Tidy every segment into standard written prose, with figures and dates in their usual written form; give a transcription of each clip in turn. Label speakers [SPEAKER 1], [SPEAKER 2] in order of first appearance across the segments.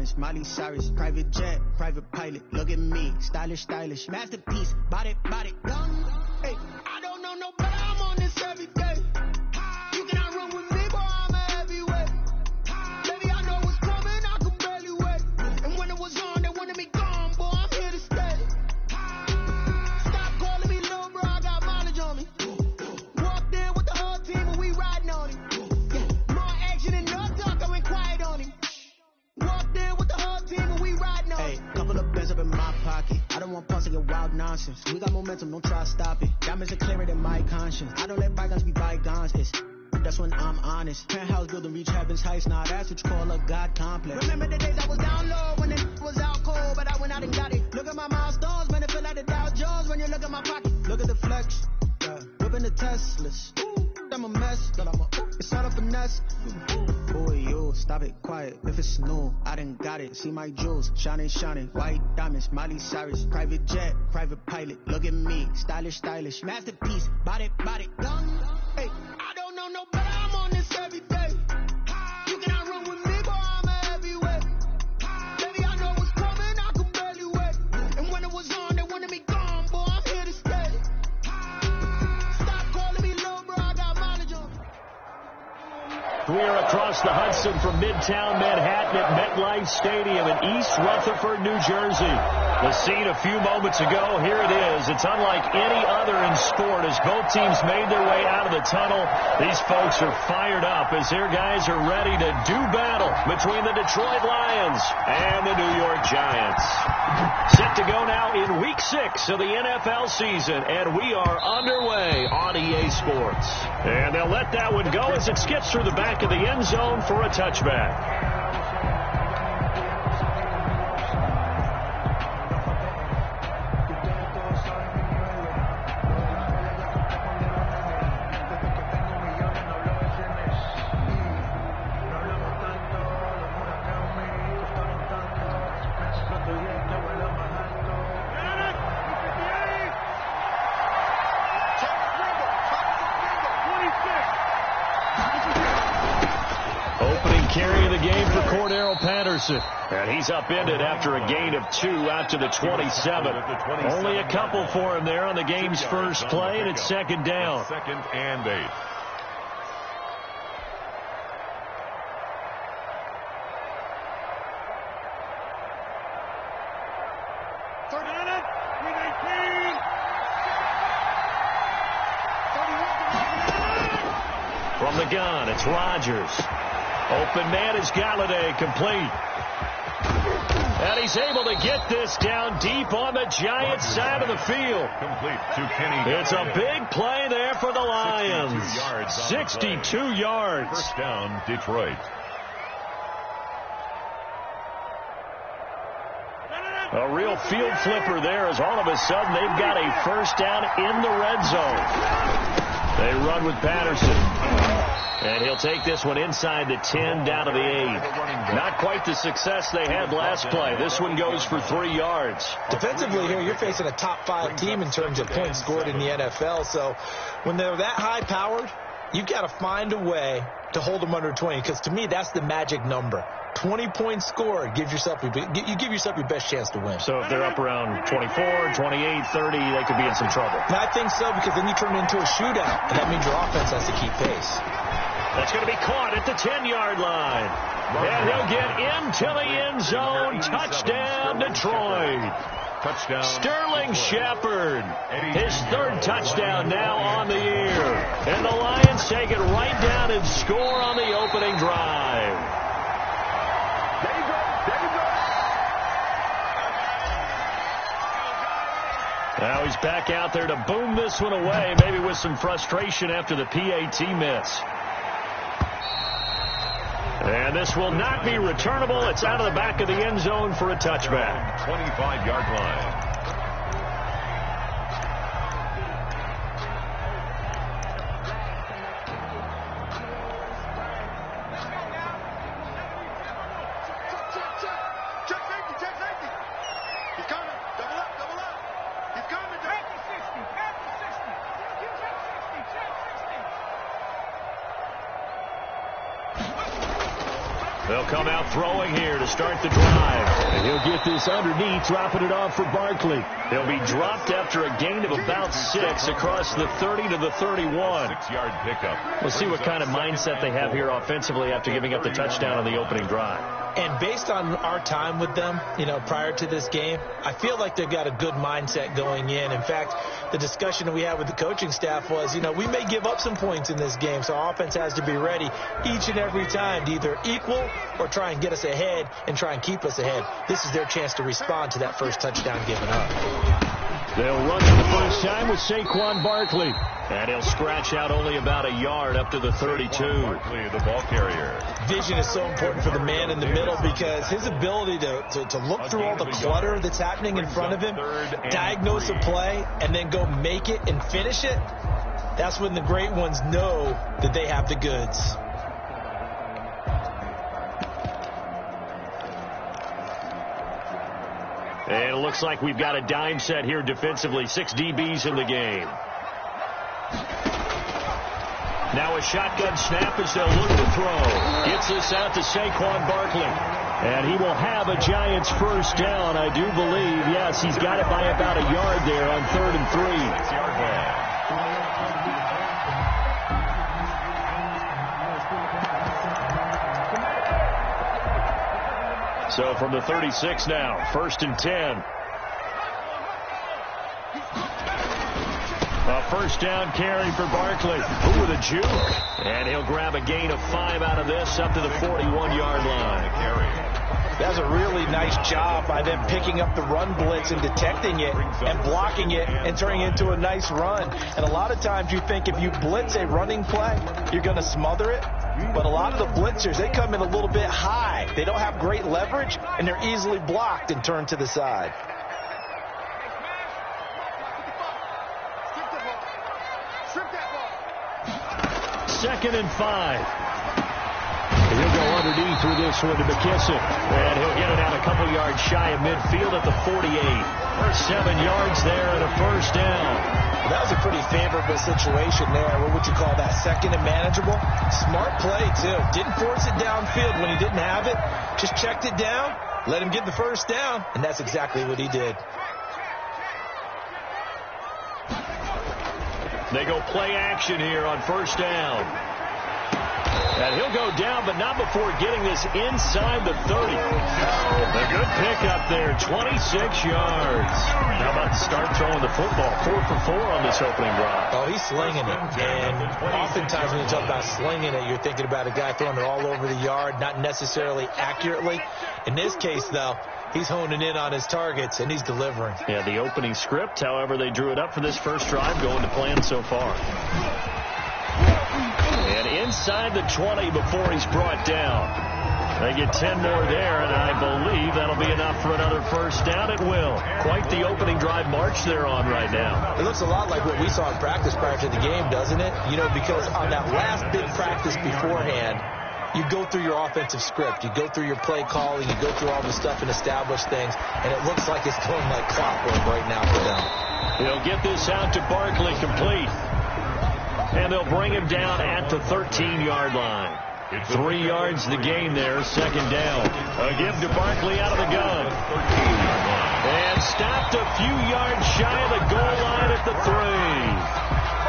[SPEAKER 1] diamonds, Miley Cyrus, private jet, private pilot. Look at me, stylish, stylish, masterpiece, body, gone. Hey, I don't know no better, I'm on this every day. You cannot run with me, boy, I'm a heavyweight. Baby, I know what's coming, I could barely wait. And when it was on, they wanted me gone, boy, I'm here to stay. Stop calling me little bro, I got mileage on me. Walked in with the whole team and we riding on him. More action and no talk, I went quiet on him. Walked in with the whole team and we riding on him. Hey, couple of bands up in my pocket. I don't want pulse to get wild nonsense. We got momentum, don't try to stop it. Diamonds are clearer than my conscience. I don't let bygones be bygones. That's when I'm honest. Penthouse building, reach heaven's heights. Now that's what you call a God complex. Remember the days I was down low when it was out cold, but I went out and got it. Look at my milestones, man, it feel like the Dow Jones when you look at my pocket. Look at the flex, whipping the Teslas. I'm a mess, but it's all a finesse. Boy, you stop it, quiet. If it's new, I done got it. See my jewels, shining, white diamonds, Miley Cyrus, private jet, private pilot. Look at me, stylish, masterpiece, body, gone. Hey, I don't know no better, I'm on this every day. You cannot run with me, boy, I'm a heavyweight. Baby, I know what's coming, I could barely wait. And when it was on, they wanted me gone, boy, I'm here to stay. Stop calling me low, bro, I got mileage on me.
[SPEAKER 2] We are across the Hudson from Midtown Manhattan at MetLife Stadium in East Rutherford, New Jersey. The scene a few moments ago, here it is. It's unlike any other in sport as both teams made their way out of the tunnel. These folks are fired up as their guys are ready to do battle between the Detroit Lions and the New York Giants. Set to go now in Week 6 of the NFL season, and we are underway on EA Sports. And they'll let that one go as it skips through the back of the end zone for a touchback. And he's upended after a gain of 2 out to the 27. Only a couple for him there on the game's first play, and it's second down.
[SPEAKER 3] Second and 8.
[SPEAKER 2] From the gun, it's Rodgers. Open man is Galladay, complete. And he's able to get this down deep on the Giants' side of the field.
[SPEAKER 3] Complete to Kenny.
[SPEAKER 2] It's a big play there for the Lions. 62 yards.
[SPEAKER 3] First down, Detroit.
[SPEAKER 2] A real field flipper there as all of a sudden they've got a first down in the red zone. They run with Patterson. And he'll take this one inside the 10 down to the 8. Not quite the success they had last play. This one goes for 3 yards.
[SPEAKER 4] Defensively here, you're facing a top 5 team in terms of points scored in the NFL. So when they're that high-powered, you've got to find a way to hold them under 20. Because to me, that's the magic number. 20 points scored, you give yourself your best chance to win.
[SPEAKER 2] So if they're up around 24, 28, 30, they could be in some trouble.
[SPEAKER 4] And I think so, because then you turn it into a shootout, and that means your offense has to keep pace.
[SPEAKER 2] That's going to be caught at the 10-yard line. And he'll get into the end zone. Touchdown, Detroit.
[SPEAKER 3] Touchdown.
[SPEAKER 2] Sterling Shepard, his 3rd touchdown now on the year. And the Lions take it right down and score on the opening drive. Now he's back out there to boom this one away, maybe with some frustration after the PAT miss. And this will not be returnable. It's out of the back of the end zone for a touchback.
[SPEAKER 3] 25-yard line.
[SPEAKER 2] They'll come out throwing here to to start the drive.
[SPEAKER 5] And he'll get this underneath, dropping it off for Barkley.
[SPEAKER 2] They'll be dropped after a gain of about 6 across the 30 to the 31.
[SPEAKER 3] 6-yard pickup.
[SPEAKER 2] We'll see what kind of mindset they have here offensively after giving up the touchdown on the opening drive.
[SPEAKER 4] And based on our time with them, prior to this game, I feel like they've got a good mindset going in. In fact, the discussion that we had with the coaching staff was, we may give up some points in this game, so our offense has to be ready each and every time to either equal or try and get us ahead and try and keep us ahead. This is their chance to respond to that first touchdown given up.
[SPEAKER 5] They'll run for the first time with Saquon Barkley.
[SPEAKER 2] And he'll scratch out only about a yard up to the 32.
[SPEAKER 3] Barkley, the ball carrier.
[SPEAKER 4] Vision is so important for the man in the middle because his ability to look through all the clutter that's happening in front of him, diagnose a play, and then go make it and finish it, that's when the great ones know that they have the goods.
[SPEAKER 2] And it looks like we've got a dime set here defensively. 6 DBs in the game. Now a shotgun snap as they'll look to throw. Gets this out to Saquon Barkley.
[SPEAKER 5] And he will have a Giants first down, I do believe. Yes, he's got it by about a yard there on 3rd and 3.
[SPEAKER 3] 6-yard ball.
[SPEAKER 2] So from the 36 now, 1st and 10. A first down carry for Barkley. Ooh, with a juke. And he'll grab a gain of 5 out of this up to the 41-yard line.
[SPEAKER 4] That's a really nice job by them picking up the run blitz and detecting it and blocking it and turning it into a nice run. And a lot of times you think if you blitz a running play, you're going to smother it. But a lot of the blitzers, they come in a little bit high. They don't have great leverage, and they're easily blocked and turned to the side.
[SPEAKER 5] Second and 5. He'll go underneath with this one to McKissick.
[SPEAKER 2] And he'll get it out a couple yards shy of midfield at the 48. 7 yards there and a first down.
[SPEAKER 4] Well, that was a pretty favorable situation there. What would you call that? Second and manageable? Smart play, too. Didn't force it downfield when he didn't have it. Just checked it down, let him get the first down, and that's exactly what he did.
[SPEAKER 2] They go play action here on first down. And he'll go down, but not before getting this inside the 30. A good pickup there, 26 yards. How about to start throwing the football? 4 for 4 on this opening drive.
[SPEAKER 4] Oh, he's slinging it. And oftentimes when you talk about slinging it, you're thinking about a guy throwing it all over the yard, not necessarily accurately. In this case, though, he's honing in on his targets, and he's delivering.
[SPEAKER 2] Yeah, the opening script, however, they drew it up for this first drive, going to plan so far. And inside the 20 before he's brought down. They get 10 more there, and I believe that'll be enough for another first down. It will. Quite the opening drive march they're on right now.
[SPEAKER 4] It looks a lot like what we saw in practice prior to the game, doesn't it? Because on that last big practice beforehand, you go through your offensive script. You go through your play calling. You go through all the stuff and establish things, and it looks like it's going like clockwork right now for them.
[SPEAKER 2] He'll get this out to Barkley, complete. And they'll bring him down at the 13-yard line. 3 yards the gain there, second down. A give to Barkley out of the gun. And stopped a few yards shy of the goal line at the 3.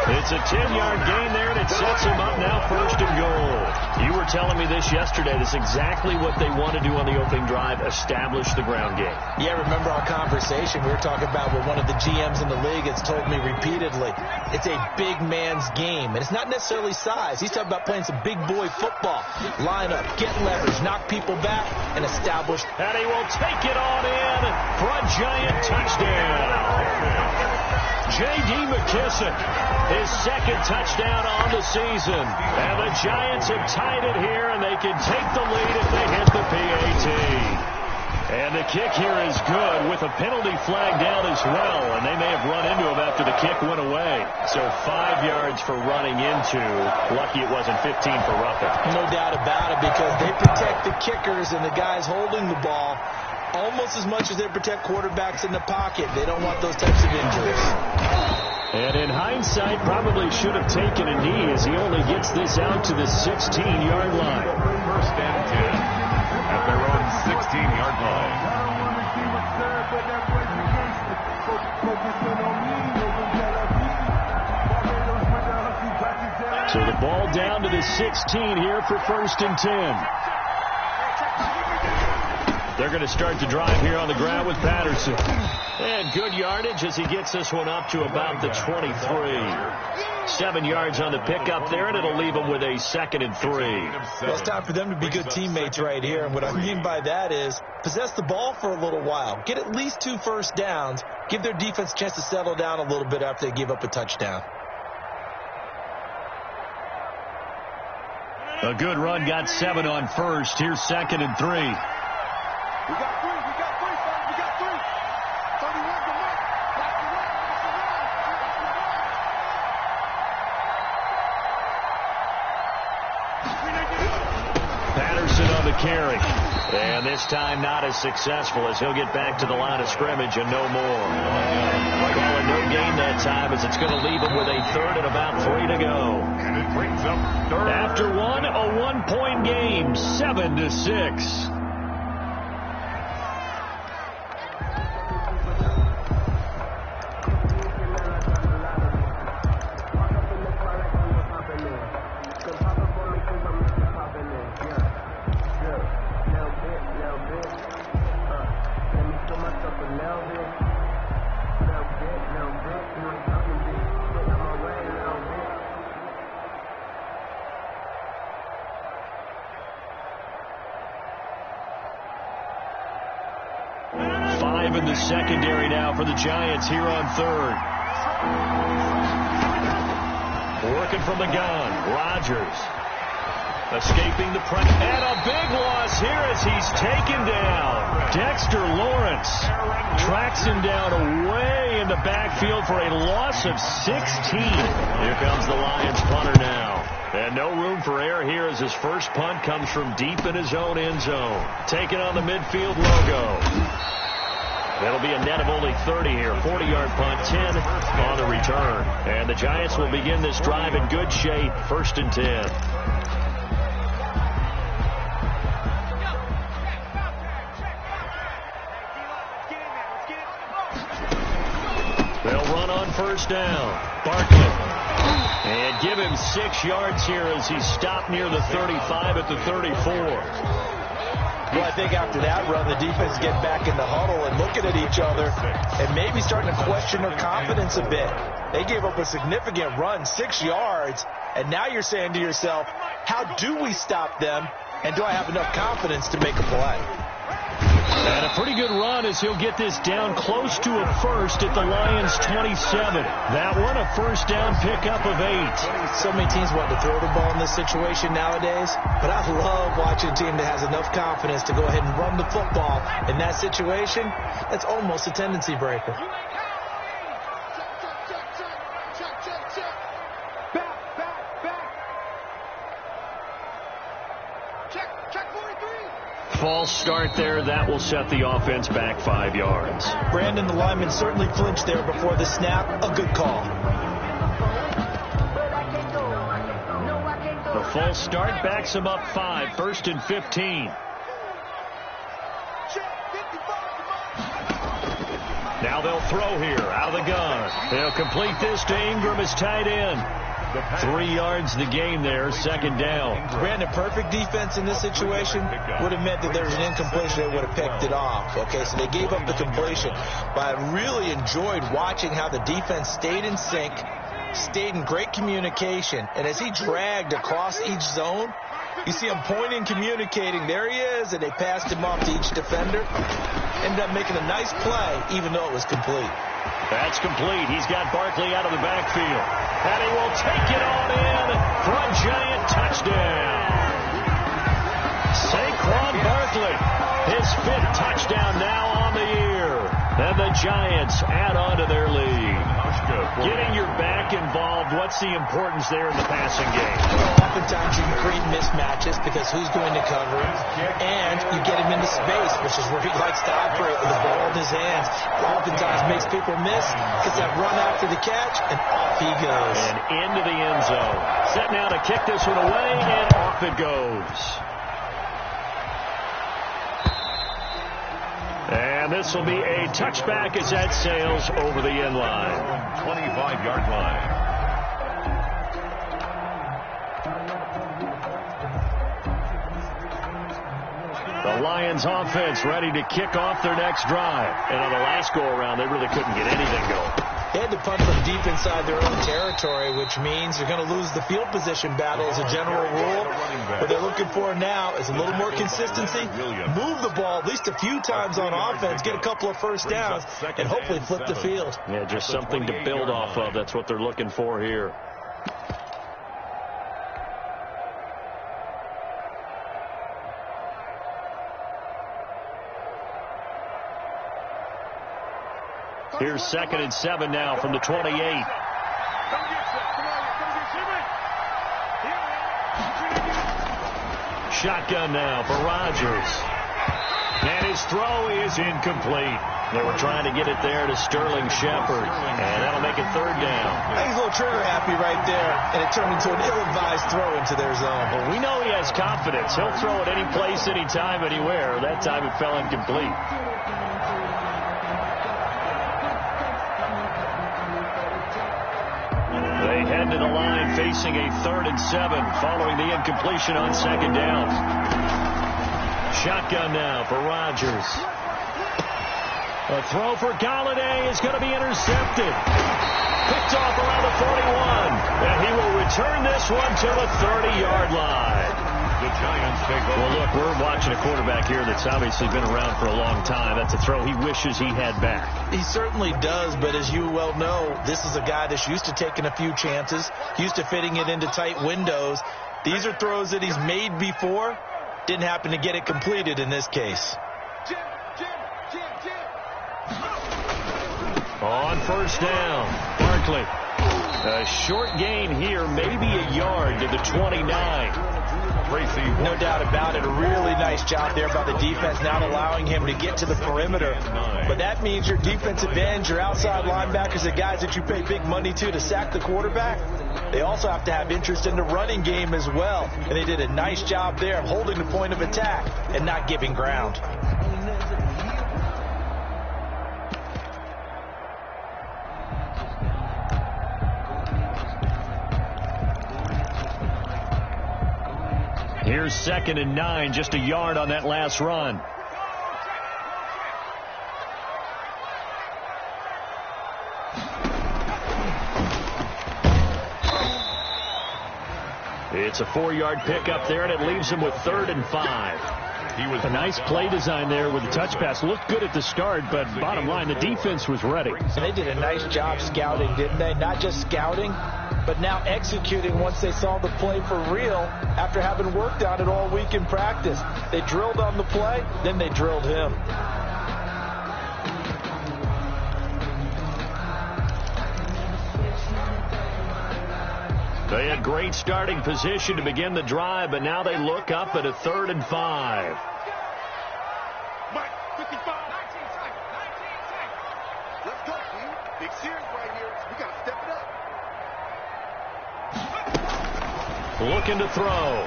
[SPEAKER 2] It's a 10-yard gain there, and it sets him up now first and goal. You were telling me this yesterday. This is exactly what they want to do on the opening drive, establish the ground game.
[SPEAKER 4] Yeah, remember our conversation. We were talking about what one of the GMs in the league has told me repeatedly. It's a big man's game, and it's not necessarily size. He's talking about playing some big boy football. Line up, get leverage, knock people back, and establish.
[SPEAKER 2] And he will take it on in for a Giant touchdown. J.D. McKissick, his second touchdown on the season. And the Giants have tied it here, and they can take the lead if they hit the PAT. And the kick here is good with a penalty flag down as well, and they may have run into him after the kick went away. So 5 yards for running into. Lucky it wasn't 15 for roughing.
[SPEAKER 4] No doubt about it, because they protect the kickers and the guys holding the ball almost as much as they protect quarterbacks in the pocket. They don't want those types of injuries.
[SPEAKER 5] And in hindsight, probably should have taken a knee as he only gets this out to the 16-yard line.
[SPEAKER 3] First and 10 at their own
[SPEAKER 5] So the ball down to the 16 here for 1st and 10. They're going to start the drive here on the ground with Patterson. And good yardage as he gets this one up to about the 23. 7 yards on the pickup there, and it'll leave them with a 2nd and 3.
[SPEAKER 4] Well, it's time for them to be good teammates right here. And what I mean by that is possess the ball for a little while. Get at least 2 first downs. Give their defense a chance to settle down a little bit after they give up a touchdown.
[SPEAKER 5] A good run, got 7 on first. Here's 2nd and 3.
[SPEAKER 6] We got 3. We got 3, son. We got 3. 31 to mark.
[SPEAKER 5] Patterson on the carry. And this time not as successful as he'll get back to the line of scrimmage and no more. Calling no gain that time as it's going to leave him with a 3rd and about 3 to go.
[SPEAKER 3] And it brings up 3rd.
[SPEAKER 5] After one, a 1-point game, 7-6. In the secondary now for the Giants here on 3rd. Working from the gun. Rodgers escaping the pressure. And a big loss here as he's taken down. Dexter Lawrence tracks him down away in the backfield for a loss of 16. Here comes the Lions punter now. And no room for error here as his first punt comes from deep in his own end zone. Taking on the midfield logo. That'll be a net of only 30 here. 40-yard punt, 10 on the return. And the Giants will begin this drive in good shape. 1st and 10. They'll run on 1st down. Barkley. And give him 6 yards here as he's stopped near the 35 at the 34.
[SPEAKER 4] Well, I think after that run, the defense get back in the huddle and looking at each other and maybe starting to question their confidence a bit. They gave up a significant run, 6 yards, and now you're saying to yourself, how do we stop them, and do I have enough confidence to make a play?
[SPEAKER 5] And a pretty good run as he'll get this down close to a 1st at the Lions' 27. That one, a 1st down pickup of 8.
[SPEAKER 4] So many teams want to throw the ball in this situation nowadays, but I love watching a team that has enough confidence to go ahead and run the football. In that situation, that's almost a tendency breaker.
[SPEAKER 5] False start there. That will set the offense back 5 yards.
[SPEAKER 4] Brandon, the lineman certainly flinched there before the snap. A good call.
[SPEAKER 5] The false start backs him up 5. 1st and 15. Now they'll throw here out of the gun. They'll complete this to Ingram as tight end. 3 yards the game there, 2nd down.
[SPEAKER 4] Brandon, perfect defense in this situation would have meant that there's an incompletion. They would have picked it off. Okay, so they gave up the completion. But I really enjoyed watching how the defense stayed in sync, stayed in great communication. And as he dragged across each zone, you see him pointing, communicating. There he is, and they passed him off to each defender. Ended up making a nice play, even though it was complete.
[SPEAKER 5] That's complete. He's got Barkley out of the backfield. And he will take it on in for a Giant touchdown. Saquon Barkley, his 5th touchdown now on the year. And the Giants add on to their lead. Getting your back involved, what's the importance there in the passing game?
[SPEAKER 4] Well, oftentimes you can create mismatches because who's going to cover him, and you get him into space, which is where he likes to operate with the ball in his hands. Oftentimes makes people miss, gets that run after the catch, and off he goes.
[SPEAKER 5] And into the end zone. Set now to kick this one away, and off it goes. And this will be a touchback as that sails over the end line.
[SPEAKER 3] 25-yard line.
[SPEAKER 2] The Lions offense ready to kick off their next drive. And on the last go-around, they really couldn't get anything going.
[SPEAKER 4] They had to punt from deep inside their own territory, which means they're going to lose the field position battle as a general rule. What they're looking for now is a little more consistency, move the ball at least a few times on offense, get a couple of first downs, and hopefully flip the field.
[SPEAKER 2] Yeah, just something to build off of. That's what they're looking for here. Here's 2nd and 7 now from the 28. Shotgun now for Rodgers. And his throw is incomplete. They were trying to get it there to Sterling Shepard. And that'll make it 3rd down.
[SPEAKER 4] He's a little trigger happy right there. And it turned into an ill-advised throw into their zone.
[SPEAKER 2] But we know he has confidence. He'll throw it any place, anytime, anywhere. That time it fell incomplete. They head to the line facing a 3rd and 7 following the incompletion on 2nd down. Shotgun now for Rodgers. A throw for Galladay is going to be intercepted. Picked off around the 41. And he will return this one to the 30-yard line.
[SPEAKER 3] The Giants take over.
[SPEAKER 2] Well, look, we're watching a quarterback here that's obviously been around for a long time. That's a throw he wishes he had back.
[SPEAKER 4] He certainly does, but as you well know, this is a guy that's used to taking a few chances, used to fitting it into tight windows. These are throws that he's made before. Didn't happen to get it completed in this case.
[SPEAKER 2] On 1st down, Barkley. A short gain here, maybe a yard to the 29.
[SPEAKER 4] No doubt about it. A really nice job there by the defense, not allowing him to get to the perimeter. But that means your defensive ends, your outside linebackers, the guys that you pay big money to sack the quarterback, they also have to have interest in the running game as well. And they did a nice job there of holding the point of attack and not giving ground.
[SPEAKER 2] Here's 2nd and 9, just a yard on that last run. It's a 4-yard pickup there, and it leaves him with 3rd and 5. He was a nice play design there with the touch pass. Looked good at the start, but bottom line, the defense was ready.
[SPEAKER 4] And they did a nice job scouting, didn't they? Not just scouting, but now executing once they saw the play for real after having worked on it all week in practice. They drilled on the play, then they drilled him.
[SPEAKER 2] They had great starting position to begin the drive, but now they look up at a 3rd and 5.
[SPEAKER 6] Mike, 55. 19 seconds. Let's go, team. Big series right here. We got to step it up.
[SPEAKER 2] Looking to throw.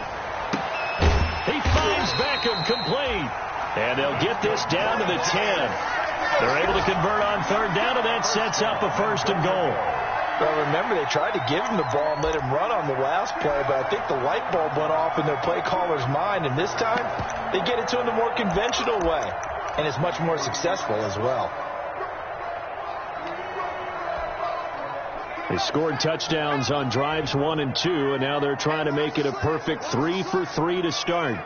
[SPEAKER 2] He finds Beckham complete. And they'll get this down to the 10. They're able to convert on 3rd down, and that sets up a 1st and goal.
[SPEAKER 4] Well, remember, they tried to give him the ball and let him run on the last play, but I think the light bulb went off in their play caller's mind, and this time they get it to him the more conventional way, and it's much more successful as well.
[SPEAKER 2] They scored touchdowns on drives 1 and 2, and now they're trying to make it a perfect 3 for 3 to start.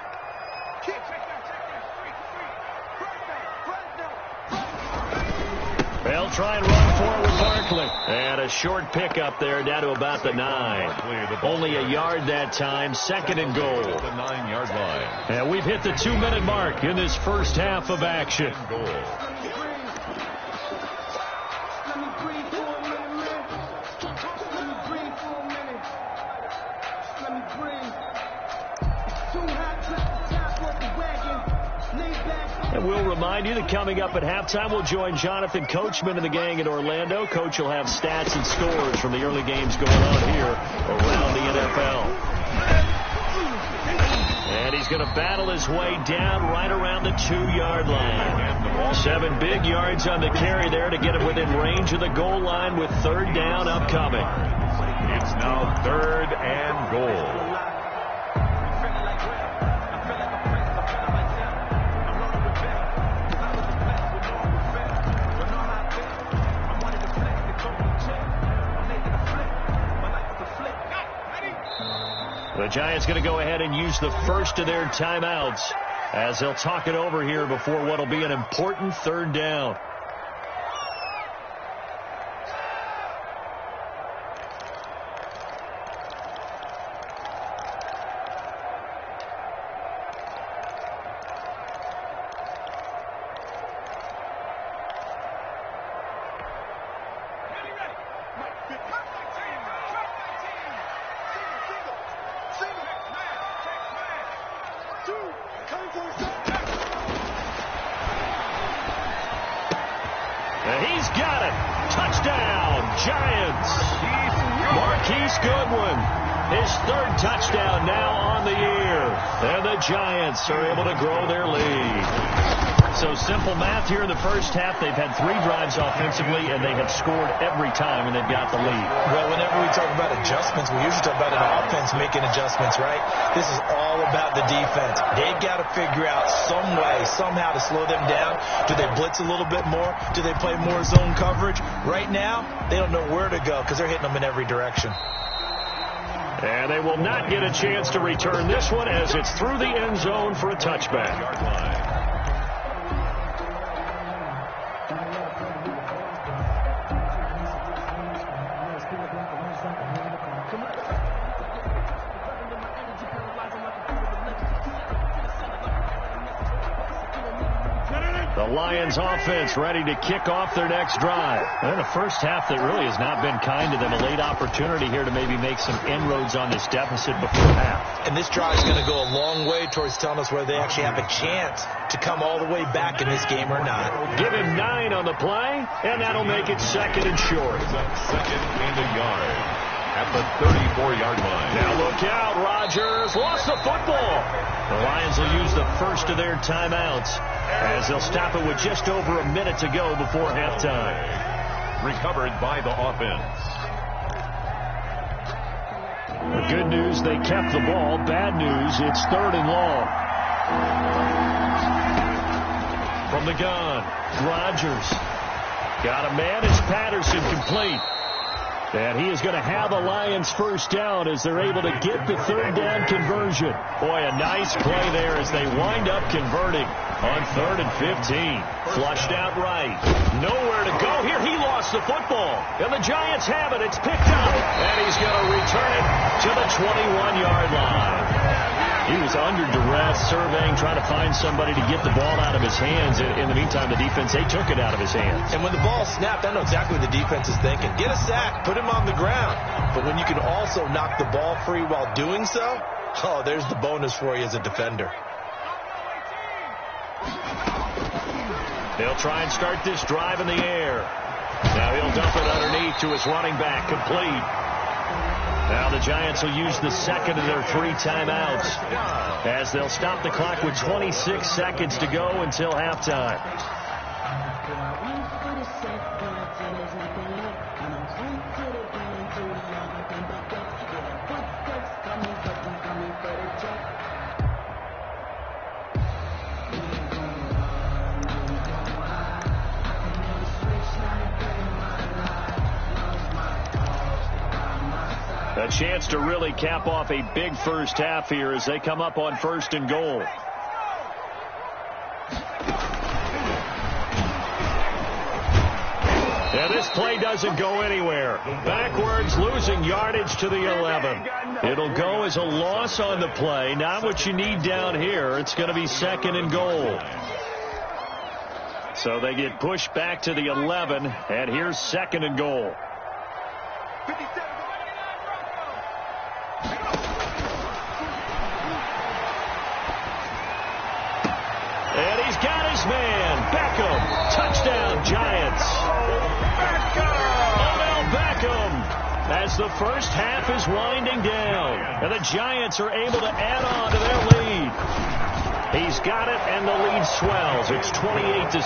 [SPEAKER 2] They'll try and run forward with Barkley. And a short pickup there down to about the 9. Only a yard that time. 2nd and goal.
[SPEAKER 3] The 9-yard line.
[SPEAKER 2] And we've hit the 2-minute mark in this first half of action. And we'll remind you that coming up at halftime, we'll join Jonathan Coachman and the gang in Orlando. Coach will have stats and scores from the early games going on here around the NFL. And he's going to battle his way down right around the 2-yard line. 7 big yards on the carry there to get him within range of the goal line with 3rd down upcoming.
[SPEAKER 3] It's now 3rd and goal.
[SPEAKER 2] The Giants going to go ahead and use the first of their timeouts as they'll talk it over here before what will be an important third down.
[SPEAKER 5] He's got it. Touchdown, Giants. Marquise Goodwin, his third touchdown now on the year. And the Giants are able to grow their lead. So simple math here in the first half. They've had 3 drives offensively, and they have scored every time, and they've got the lead.
[SPEAKER 4] Well, whenever we talk about adjustments, we usually talk about an offense making adjustments, right? This is all about the defense. They've got to figure out some way, somehow to slow them down. Do they blitz a little bit more? Do they play more zone coverage? Right now, they don't know where to go because they're hitting them in every direction.
[SPEAKER 5] And they will not get a chance to return this one as it's through the end zone for a touchback. The Lions offense ready to kick off their next drive. And a first half that really has not been kind to them. A late opportunity here to maybe make some inroads on this deficit before half.
[SPEAKER 4] And this drive is going to go a long way towards telling us whether they actually have a chance to come all the way back in this game or not.
[SPEAKER 5] Give him 9 on the play, and that'll make it second and short.
[SPEAKER 3] Second and a yard at the 34-yard line.
[SPEAKER 5] Now look out, Rodgers lost the football. The Lions will use the first of their timeouts as they'll stop it with just over a minute to go before halftime.
[SPEAKER 3] Recovered by the offense.
[SPEAKER 5] The good news, they kept the ball. Bad news, it's third and long. From the gun, Rodgers. Got a man, it's Patterson complete. And he is going to have a Lions first down as they're able to get the third down conversion. Boy, a nice play there as they wind up converting on 3rd and 15. Flushed out right. Nowhere to go here. He lost the football. And the Giants have it. It's picked up. And he's going to return it to the 21-yard line. He was under duress, surveying, trying to find somebody to get the ball out of his hands. In the meantime, the defense, they took it out of his hands.
[SPEAKER 4] And when the ball snapped, I know exactly what the defense is thinking. Get a sack, put him on the ground. But when you can also knock the ball free while doing so, oh, there's the bonus for you as a defender.
[SPEAKER 5] They'll try and start this drive in the air. Now he'll dump it underneath to his running back, complete. Now the Giants will use the second of their 3 timeouts as they'll stop the clock with 26 seconds to go until halftime. A chance to really cap off a big first half here as they come up on 1st and goal. And this play doesn't go anywhere. Backwards, losing yardage to the 11. It'll go as a loss on the play. Not what you need down here. It's going to be 2nd and goal. So they get pushed back to the 11, and here's 2nd and goal.
[SPEAKER 6] 57.
[SPEAKER 5] And he's got his man, Beckham. Touchdown, Giants. Odell Beckham as the first half is winding down. And the Giants are able to add on to their lead. He's got it, and the lead swells. It's 28-6.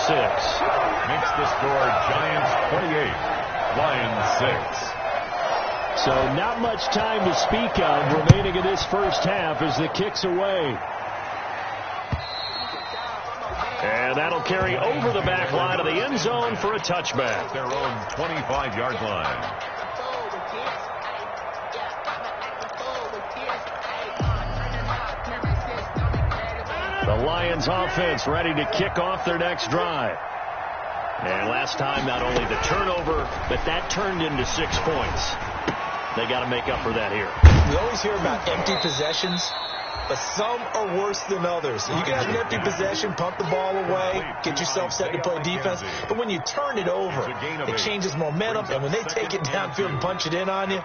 [SPEAKER 3] Makes the score Giants 28, Lions 6.
[SPEAKER 5] So not much time to speak of remaining in this first half as the kick's away. And that'll carry over the back line of the end zone for a touchback.
[SPEAKER 3] Their own 25-yard line.
[SPEAKER 2] Lions offense ready to kick off their next drive. And last time, not only the turnover, but that turned into 6 points. They got to make up for that here.
[SPEAKER 4] We always hear about empty possessions, but some are worse than others. You can have an empty possession, pump the ball away, get yourself set to play defense. But when you turn it over, it changes momentum. And when they take it downfield and punch it in on you,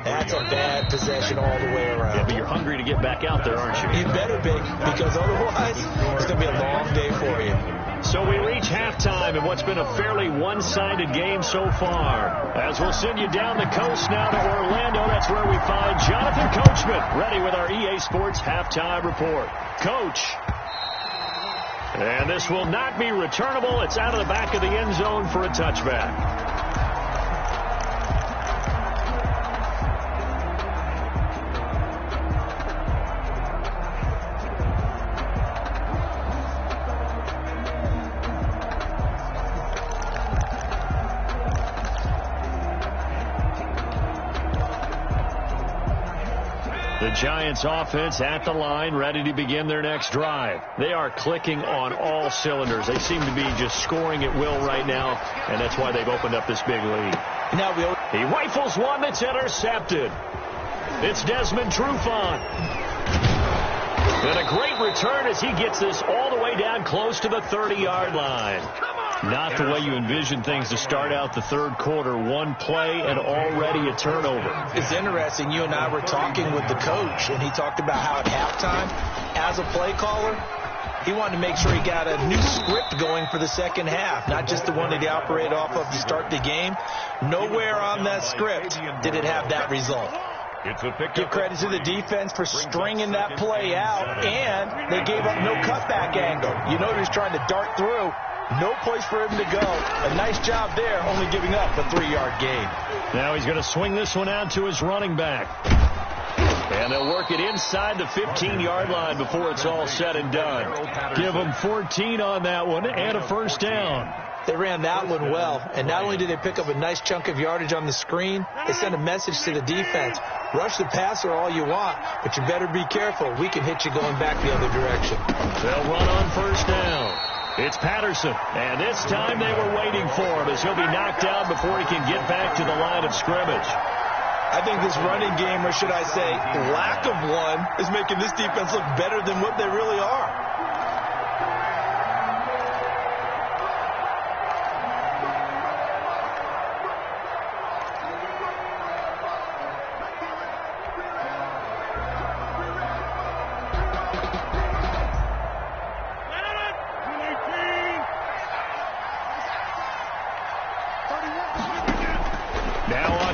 [SPEAKER 4] that's a bad possession all the way around.
[SPEAKER 2] Yeah, but you're hungry to get back out there, aren't you?
[SPEAKER 4] You better be, because otherwise it's going to be a long day for you.
[SPEAKER 2] So we reach halftime in what's been a fairly one-sided game so far. As we'll send you down the coast now to Orlando, that's where we find Jonathan Coachman, ready with our EA Sports Halftime Report. Coach. And this will not be returnable. It's out of the back of the end zone for a touchback. The Giants offense at the line, ready to begin their next drive. They are clicking on all cylinders. They seem to be just scoring at will right now, and that's why they've opened up this big lead. He rifles one that's intercepted. It's Desmond Trufant. And a great return as he gets this all the way down close to the 30-yard line. Not the way you envision things to start out the third quarter. One play and already a turnover.
[SPEAKER 4] It's interesting. You and I were talking with the coach, and he talked about how at halftime, as a play caller, he wanted to make sure he got a new script going for the second half, not just the one that he operated off of to start the game. Nowhere on that script did it have that result. Give credit to the defense for stringing that play out, and they gave up no cutback angle. You know he was trying to dart through. No place for him to go. A nice job there, only giving up a 3-yard gain.
[SPEAKER 2] Now he's going to swing this one out to his running back. And they'll work it inside the 15-yard line before it's all said and done. Give them 14 on that one and a first down.
[SPEAKER 4] They ran that one well, and not only did they pick up a nice chunk of yardage on the screen, they sent a message to the defense. Rush the passer all you want, but you better be careful. We can hit you going back the other direction.
[SPEAKER 2] They'll run on first down. It's Patterson, and this time they were waiting for him as he'll be knocked down before he can get back to the line of scrimmage.
[SPEAKER 4] I think this running game, or should I say lack of one, is making this defense look better than what they really are.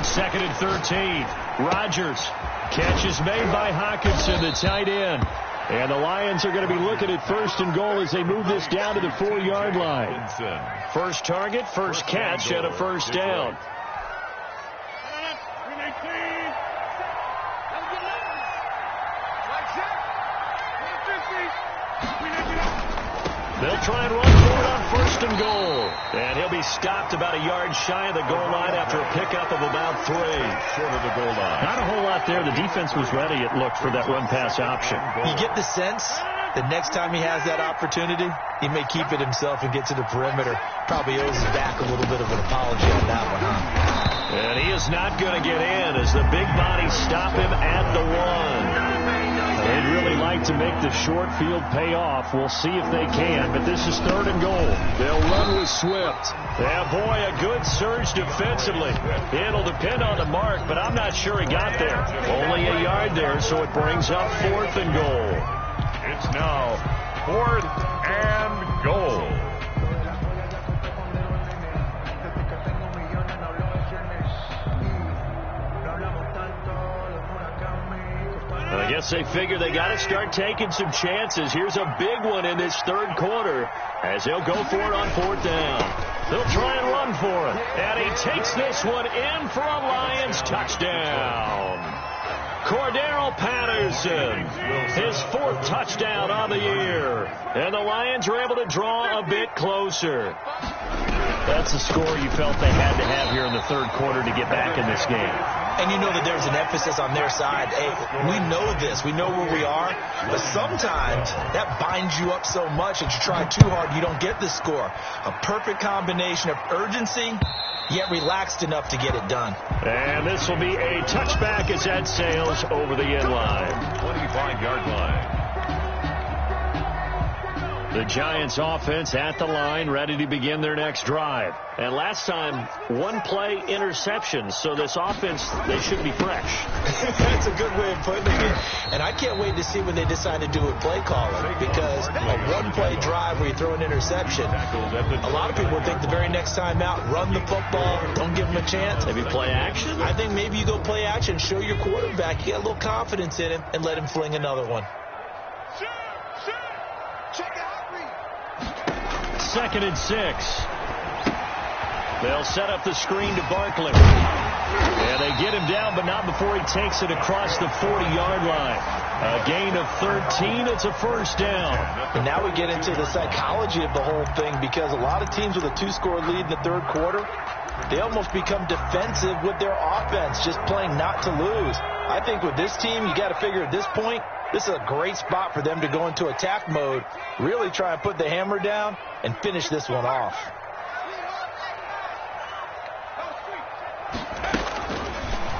[SPEAKER 2] Second and 13. Rodgers. Catch is made by Hawkinson, the tight end. And the Lions are going to be looking at first and goal as they move this down to the 4-yard line. First target, first catch, and a first down. They'll try and run for it on first and goal. And he'll be stopped about a yard shy of the goal line after a pickup of about 3.
[SPEAKER 3] Short of the goal line.
[SPEAKER 2] Not a whole lot there. The defense was ready, it looked, for that run-pass option.
[SPEAKER 4] You get the sense that next time he has that opportunity, he may keep it himself and get to the perimeter. Probably owes his back a little bit of an apology on that one, huh?
[SPEAKER 2] And he is not going to get in as the big bodies stop him at the 1. They'd really like to make the short field pay off. We'll see if they can, but this is third and goal. They'll run with Swift. Yeah, boy, a good surge defensively. It'll depend on the mark, but I'm not sure he got there. Only a yard there, so it brings up fourth and goal.
[SPEAKER 3] It's now 4th and goal.
[SPEAKER 2] I guess they figure they got to start taking some chances. Here's a big one in this third quarter as they'll go for it on 4th down. They'll try and run for it. And he takes this one in for a Lions touchdown. Cordero Patterson, his 4th touchdown on the year. And the Lions are able to draw a bit closer. That's the score you felt they had to have here in the third quarter to get back in this game.
[SPEAKER 4] and you know that there's an emphasis on their side. Hey, we know this. We know where we are. But sometimes that binds you up so much that you try too hard, you don't get the score. A perfect combination of urgency, yet relaxed enough to get it done.
[SPEAKER 2] And this will be a touchback as that sails over the end line.
[SPEAKER 3] 25-yard line.
[SPEAKER 2] The Giants offense at the line, ready to begin their next drive. And last time, one-play interception. So this offense, they should be fresh.
[SPEAKER 4] That's a good way of putting it. And I can't wait to see when they decide to do with play calling, because a one-play drive where you throw an interception, a lot of people would think the very next time out, run the football, don't give them a chance.
[SPEAKER 2] Maybe play action?
[SPEAKER 4] I think maybe you go play action, show your quarterback, you get a little confidence in him, and let him fling another one.
[SPEAKER 6] Check out.
[SPEAKER 2] 2nd and 6. They'll set up the screen to Barkley. And they get him down, but not before he takes it across the 40-yard line. A gain of 13. It's a first down.
[SPEAKER 4] And now we get into the psychology of the whole thing, because a lot of teams with a 2-score lead in the third quarter, they almost become defensive with their offense, just playing not to lose. I think with this team, you got to figure at this point, this is a great spot for them to go into attack mode, really try and put the hammer down and finish this one off.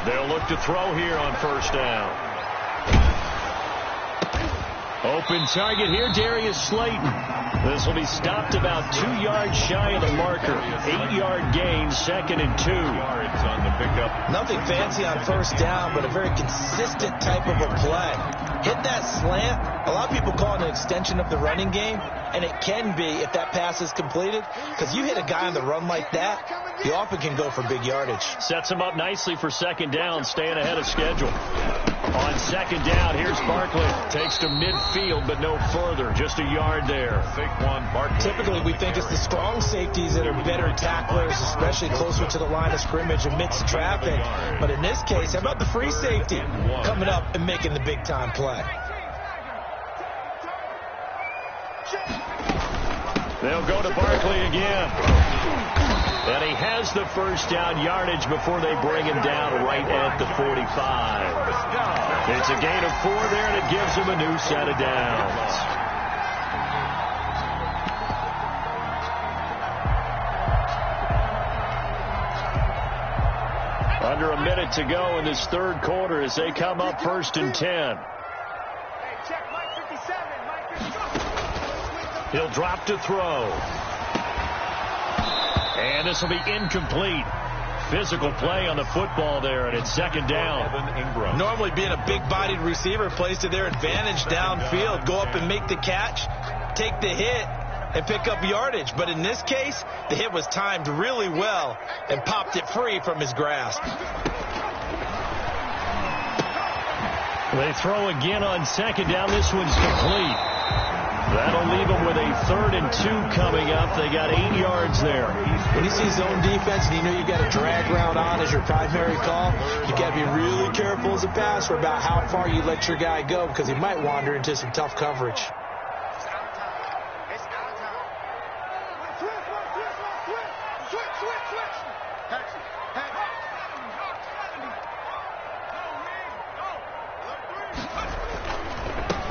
[SPEAKER 2] They'll look to throw here on first down. Open target here, Darius Slayton. This will be stopped about 2 yards shy of the marker. 8-yard gain, 2nd and 2.
[SPEAKER 3] Yards on the pickup.
[SPEAKER 4] Nothing fancy on first down, but a very consistent type of a play. Hit that slant. A lot of people call it an extension of the running game, and it can be if that pass is completed, because you hit a guy on the run like that, he often can go for big yardage.
[SPEAKER 2] Sets him up nicely for 2nd down, staying ahead of schedule. On 2nd down, here's Barkley. Takes to midfield, but no further. Just a yard there.
[SPEAKER 3] Saquon Barkley.
[SPEAKER 4] Typically, we think it's the strong safeties that are better tacklers, especially closer to the line of scrimmage amidst traffic. But in this case, how about the free safety coming up and making the big-time play?
[SPEAKER 2] They'll go to Barkley again. And he has the first down yardage before they bring him down right at the 45. It's a gain of 4 there, and it gives him a new set of downs. Under a minute to go in this third quarter as they come up 1st and 10. He'll drop to throw. And this will be incomplete. Physical play on the football there, and it's 2nd down.
[SPEAKER 4] Normally being a big-bodied receiver plays to their advantage downfield. Go up and make the catch, take the hit, and pick up yardage. But in this case, the hit was timed really well and popped it free from his grasp.
[SPEAKER 2] They throw again on 2nd down. This one's complete. That'll leave them with a 3rd and 2 coming up. They got 8 yards there.
[SPEAKER 4] When you see zone defense and you know you've got a drag route on as your primary call, you got to be really careful as a passer about how far you let your guy go, because he might wander into some tough coverage.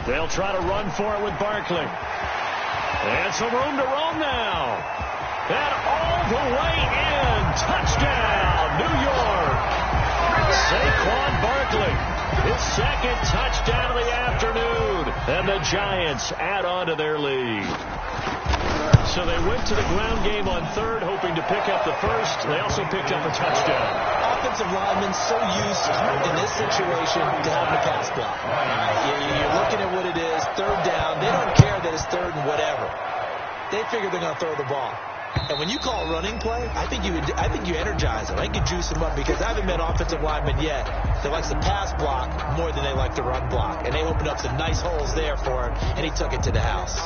[SPEAKER 2] They'll try to run for it with Barkley. And some room to roam now. And all the way in. Touchdown, New York. Saquon Barkley, his 2nd touchdown of the afternoon. And the Giants add on to their lead. So they went to the ground game on 3rd, hoping to pick up the 1st. They also picked up a touchdown.
[SPEAKER 4] Offensive linemen so used in this situation to having a pass block. You're looking at what it is, 3rd down. They don't care that it's 3rd and whatever. They figure they're going to throw the ball. And when you call a running play, I think you energize them. I think you juice them up, because I haven't met offensive linemen yet that likes the pass block more than they like the run block. And they opened up some nice holes there for him, and he took it to the house.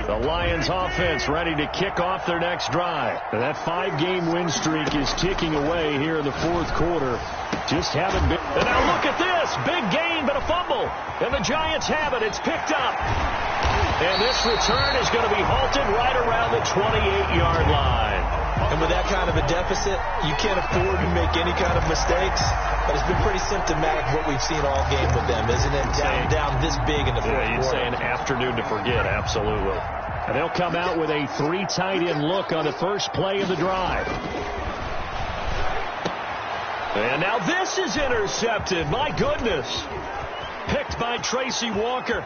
[SPEAKER 2] The Lions offense ready to kick off their next drive. That 5-game win streak is ticking away here in the 4th quarter. Just haven't been. And now look at this. Big gain, but a fumble. And the Giants have it. It's picked up. And this return is going to be halted right around the 28-yard line.
[SPEAKER 4] And with that kind of a deficit, you can't afford to make any kind of mistakes. But it's been pretty symptomatic what we've seen all game with them, isn't it? Down this big in the fourth quarter.
[SPEAKER 2] You'd say an afternoon to forget, absolutely. And they'll come out with a 3 tight end look on the first play of the drive. And now this is intercepted. My goodness. Picked by Tracy Walker.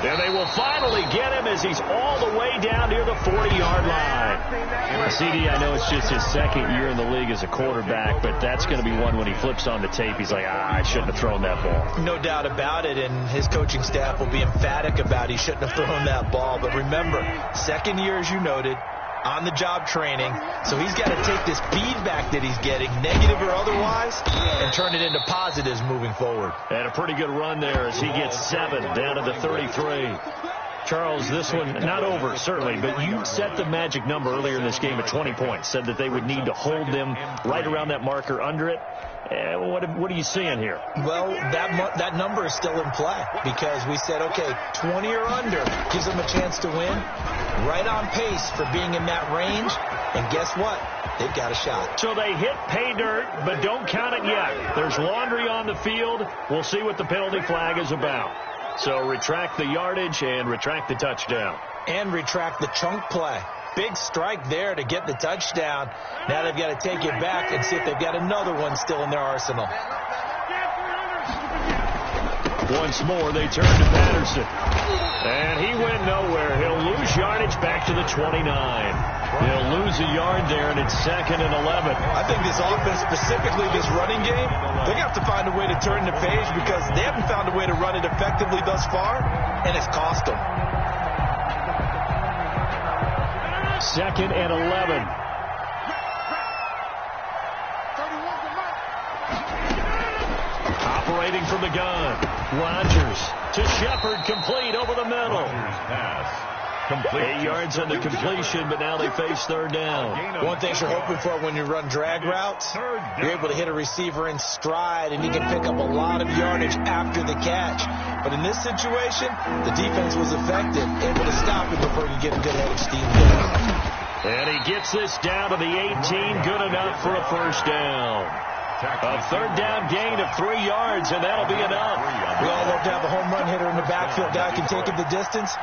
[SPEAKER 2] And they will finally get him as he's all the way down near the 40-yard line. CD, I know it's just his second year in the league as a quarterback, but that's going to be one when he flips on the tape. He's like, I shouldn't have thrown that ball.
[SPEAKER 4] No doubt about it, and his coaching staff will be emphatic about he shouldn't have thrown that ball. But remember, second year, as you noted, on-the-job training, so he's got to take this feedback that he's getting, negative or otherwise, and turn it into positives moving forward.
[SPEAKER 2] And a pretty good run there as he gets 7 down to the 33. Charles, this one, not over, certainly, but you set the magic number earlier in this game at 20 points, said that they would need to hold them right around that marker under it. What are you seeing here?
[SPEAKER 4] Well, that number is still in play because we said, okay, 20 or under gives them a chance to win. Right on pace for being in that range. And guess what? They've got a shot.
[SPEAKER 2] So they hit pay dirt, but don't count it yet. There's laundry on the field. We'll see what the penalty flag is about. So retract the yardage and retract the touchdown.
[SPEAKER 4] And retract the chunk play. Big strike there to get the touchdown. Now they've got to take it back and see if they've got another one still in their arsenal.
[SPEAKER 2] Once more, they turn to Patterson. And he went nowhere. He'll lose yardage back to the 29. He'll lose a yard there, and it's 2nd and 11.
[SPEAKER 4] I think this offense, specifically this running game, they're going to have to find a way to turn the page because they haven't found a way to run it effectively thus far, and it's cost them.
[SPEAKER 2] 2nd and 11. Operating from the gun. Rodgers to Shepard, complete over the middle. 8 yards on the completion, but now they face 3rd down.
[SPEAKER 4] One thing you're hoping for when you run drag routes, you're able to hit a receiver in stride, and he can pick up a lot of yardage after the catch. But in this situation, the defense was effective, able to stop him before he could get a good head of steam there.
[SPEAKER 2] And he gets this down to the 18, good enough for a first down. A 3rd down gain of 3 yards, and that'll be enough.
[SPEAKER 4] We all love to have a home run hitter in the backfield. Guy can take it the distance.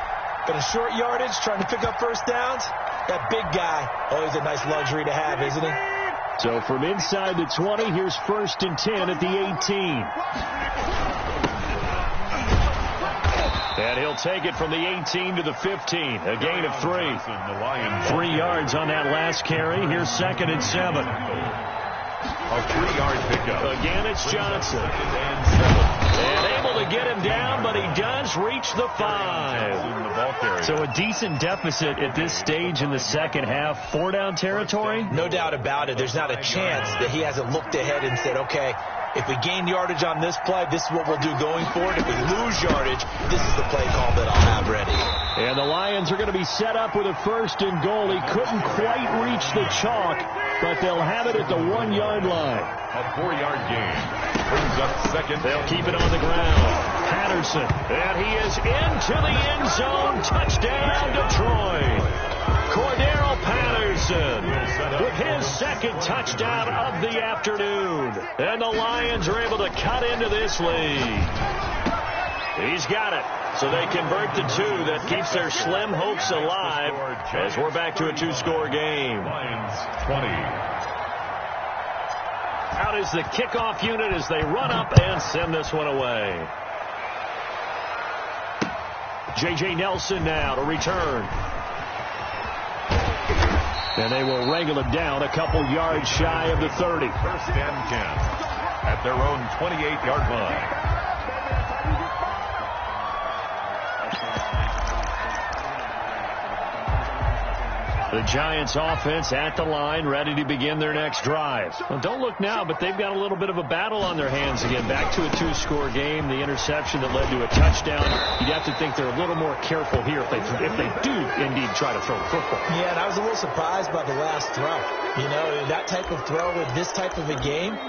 [SPEAKER 4] But in short yardage, trying to pick up first downs, that big guy, always a nice luxury to have, isn't he?
[SPEAKER 2] So from inside the 20, here's 1st and 10 at the 18. And he'll take it from the 18 to the 15, a gain of 3. 3 yards on that last carry. Here's 2nd and 7.
[SPEAKER 3] A 3-yard pickup.
[SPEAKER 2] Again, it's Johnson. And able to get him down, but he does reach the 5. So a decent deficit at this stage in the second half. 4-down territory?
[SPEAKER 4] No doubt about it. There's not a chance that he hasn't looked ahead and said, okay, if we gain yardage on this play, this is what we'll do going forward. If we lose yardage, this is the play call that I'll have ready.
[SPEAKER 2] And the Lions are going to be set up with a 1st and goal. He couldn't quite reach the chalk, but they'll have it at the 1-yard line.
[SPEAKER 3] A 4-yard gain. Brings up 2nd.
[SPEAKER 2] They'll keep it on the ground. Patterson. And he is into the end zone. Touchdown, Detroit. Cordero Patterson with his 2nd touchdown of the afternoon. And the Lions are able to cut into this lead. He's got it. So they convert to 2. That keeps their slim hopes alive as we're back to a 2-score game.
[SPEAKER 3] Lions 20.
[SPEAKER 2] Out is the kickoff unit as they run up and send this one away. J.J. Nelson now to return. And they will wrangle it down a couple yards shy of the 30.
[SPEAKER 3] 1st and 10 at their own 28-yard line.
[SPEAKER 2] The Giants offense at the line, ready to begin their next drive. Well, don't look now, but they've got a little bit of a battle on their hands again. Back to a 2-score game. The interception that led to a touchdown. You'd have to think they're a little more careful here if they do indeed try to throw the football.
[SPEAKER 4] Yeah, and I was a little surprised by the last throw. You know, that type of throw with this type of a game,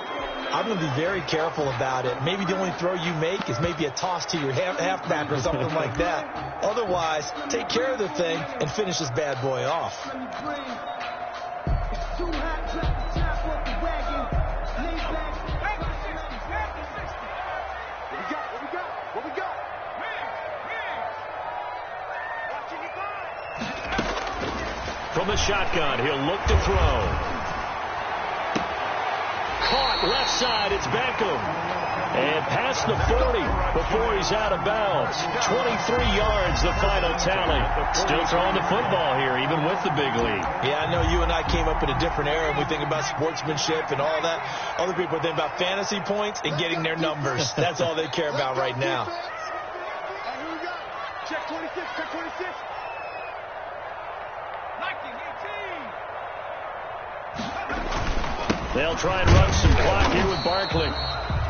[SPEAKER 4] I'm going to be very careful about it. Maybe the only throw you make is maybe a toss to your halfback or something like that. Otherwise, take care of the thing and finish this bad boy off.
[SPEAKER 6] What we got?
[SPEAKER 2] From the shotgun, he'll look to throw. Caught left side, it's Beckham. And past the 40 before he's out of bounds. 23 yards, the final tally. Still throwing the football here, even with the big lead.
[SPEAKER 4] Yeah, I know you and I came up in a different era, and we think about sportsmanship and all that. Other people think about fantasy points and getting their numbers. That's all they care about right now.
[SPEAKER 6] Here we go. Check 26, check 26. 19, 18.
[SPEAKER 2] They'll try and run some clock here with Barkley.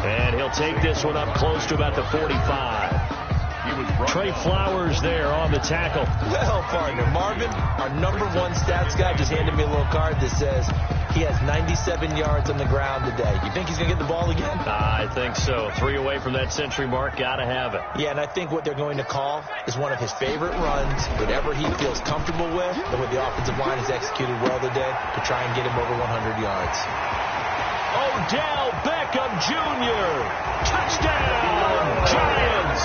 [SPEAKER 2] And he'll take this one up close to about the 45. Trey Flowers there on the tackle.
[SPEAKER 4] Well, partner, Marvin, our number one stats guy, just handed me a little card that says he has 97 yards on the ground today. You think he's going to get the ball again?
[SPEAKER 2] I think so. 3 away from that century mark. Got to have it.
[SPEAKER 4] Yeah, and I think what they're going to call is one of his favorite runs, whatever he feels comfortable with, and what the offensive line has executed well today to try and get him over 100 yards.
[SPEAKER 2] Odell Beckham Jr. Touchdown, Giants.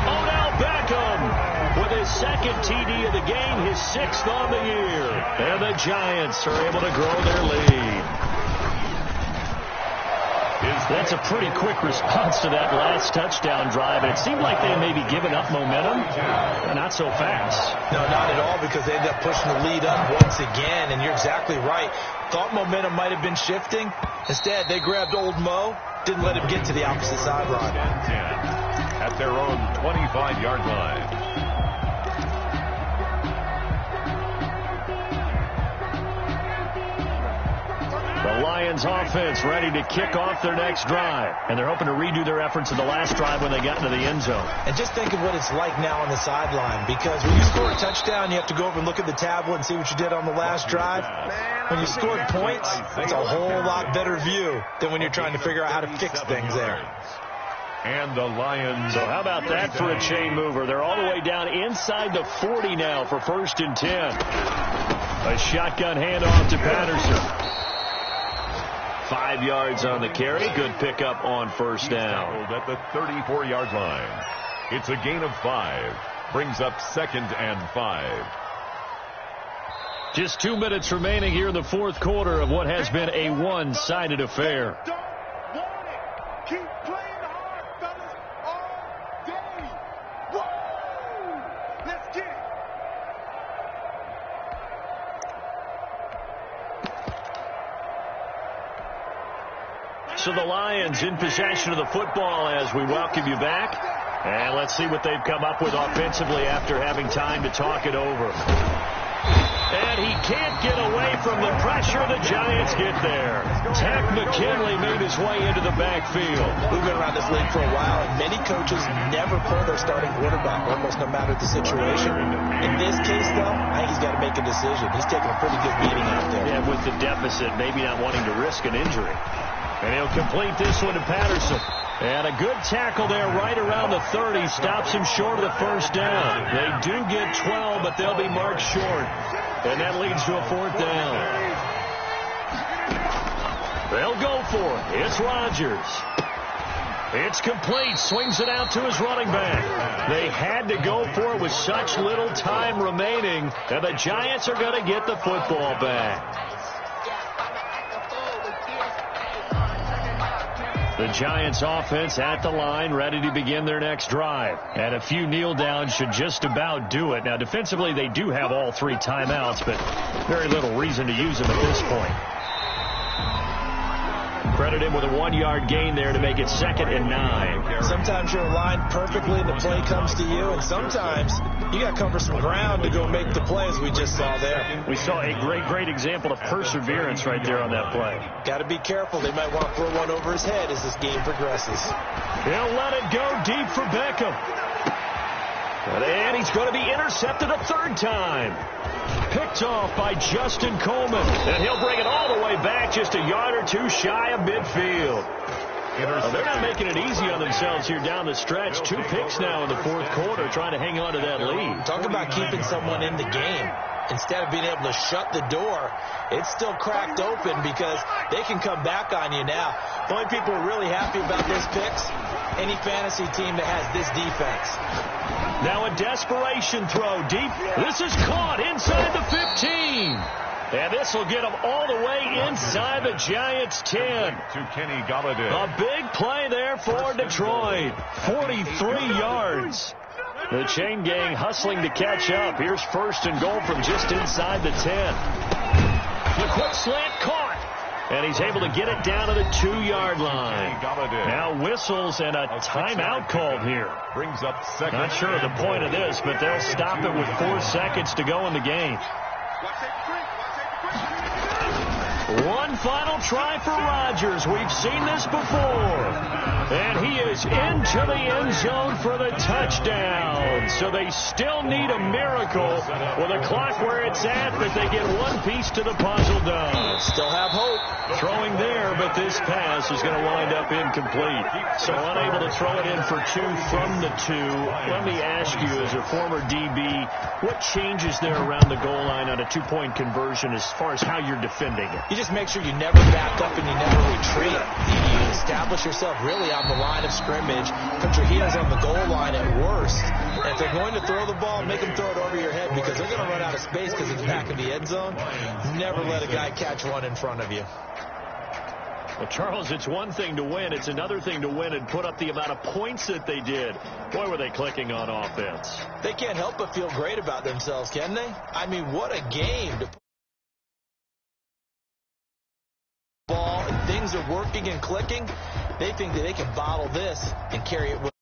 [SPEAKER 2] Odell Beckham with his second TD of the game, his 6th on the year. And the Giants are able to grow their lead. That's a pretty quick response to that last touchdown drive. And it seemed like they may be giving up momentum. Not so fast.
[SPEAKER 4] No, not at all, because they ended up pushing the lead up once again. And you're exactly right. Thought momentum might have been shifting. Instead, they grabbed old Mo, didn't let him get to the opposite sideline.
[SPEAKER 3] At their own 25-yard line.
[SPEAKER 2] The Lions offense ready to kick off their next drive. And they're hoping to redo their efforts in the last drive when they got into the end zone.
[SPEAKER 4] And just think of what it's like now on the sideline. Because when you score a touchdown, you have to go over and look at the tablet and see what you did on the last drive. When you scored points, it's a whole lot better view than when you're trying to figure out how to fix things there.
[SPEAKER 3] And the Lions.
[SPEAKER 2] So how about that for a chain mover? They're all the way down inside the 40 now for 1st and 10. A shotgun handoff to Patterson. 5 yards on the carry. Good pickup on first down.
[SPEAKER 3] At the 34-yard line. It's a gain of 5. Brings up 2nd and 5.
[SPEAKER 2] Just 2 minutes remaining here in the 4th quarter of what has been a one-sided affair.
[SPEAKER 6] Don't want it. Keep playing hard, fellas, all day. Woo! Let's get it.
[SPEAKER 2] So the Lions in possession of the football as we welcome you back. And let's see what they've come up with offensively after having time to talk it over. And he can't get away from the pressure. The Giants get there. Takk McKinley made his way into the backfield.
[SPEAKER 4] We've been around this league for a while, and many coaches never pull their starting quarterback, almost no matter the situation. In this case, though, I think he's got to make a decision. He's taking a pretty good beating out there.
[SPEAKER 2] Yeah, with the deficit, maybe not wanting to risk an injury. And he'll complete this one to Patterson. And a good tackle there right around the 30. Stops him short of the first down. They do get 12, but they'll be marked short. And that leads to a 4th down. They'll go for it. It's Rodgers. It's complete. Swings it out to his running back. They had to go for it with such little time remaining. And the Giants are going to get the football back. The Giants offense at the line, ready to begin their next drive. And a few kneel downs should just about do it. Now, defensively, they do have all 3 timeouts, but very little reason to use them at this point. Credit him with a 1-yard gain there to make it 2nd and 9.
[SPEAKER 4] Sometimes you're aligned perfectly and the play comes to you, and sometimes you got to cover some ground to go make the play, as we just saw there.
[SPEAKER 2] We saw a great example of perseverance right there on that play.
[SPEAKER 4] Got to be careful. They might want to throw one over his head as this game progresses.
[SPEAKER 2] He'll let it go deep for Beckham. And he's going to be intercepted a third time. Picked off by Justin Coleman. And he'll bring it all the way back just a yard or two shy of midfield. Well, they're not making it easy on themselves here down the stretch. 2 picks now in the fourth quarter trying to hang on to that lead.
[SPEAKER 4] Talk about keeping someone in the game. Instead of being able to shut the door, it's still cracked open because they can come back on you now. The only people who are really happy about this picks, any fantasy team that has this defense.
[SPEAKER 2] Now a desperation throw deep. This is caught inside the 15. And this will get them all the way inside the Giants' 10.
[SPEAKER 3] To Kenny Galladay.
[SPEAKER 2] A big play there for Detroit. 43 yards. The chain gang hustling to catch up. Here's first and goal from just inside the 10. The quick slant caught. And he's able to get it down to the 2-yard line. Now whistles and a timeout called here.
[SPEAKER 3] Brings up second.
[SPEAKER 2] Not sure of the point of this, but they'll stop it with 4 seconds to go in the game. One final try for Rodgers. We've seen this before. And he is into the end zone for the touchdown. So they still need a miracle with a clock where it's at that they get one piece to the puzzle done.
[SPEAKER 4] Still have hope.
[SPEAKER 2] Throwing there, but this pass is going to wind up incomplete. So unable to throw it in for 2 from the 2. Let me ask you, as a former DB, what changes there around the goal line on a 2-point conversion as far as how you're defending it?
[SPEAKER 4] You just make sure you never back up and you never retreat. You establish yourself really on the line of scrimmage. Put your heels on the goal line at worst. And if they're going to throw the ball, make them throw it over your head because they're going to run out of space because it's back in the end zone. Never let a guy catch one in front of you.
[SPEAKER 2] Well, Charles, it's one thing to win. It's another thing to win and put up the amount of points that they did. Boy, were they clicking on offense.
[SPEAKER 4] They can't help but feel great about themselves, can they? I mean, what a game to ball and things are working and clicking. They think that they can bottle this and carry it with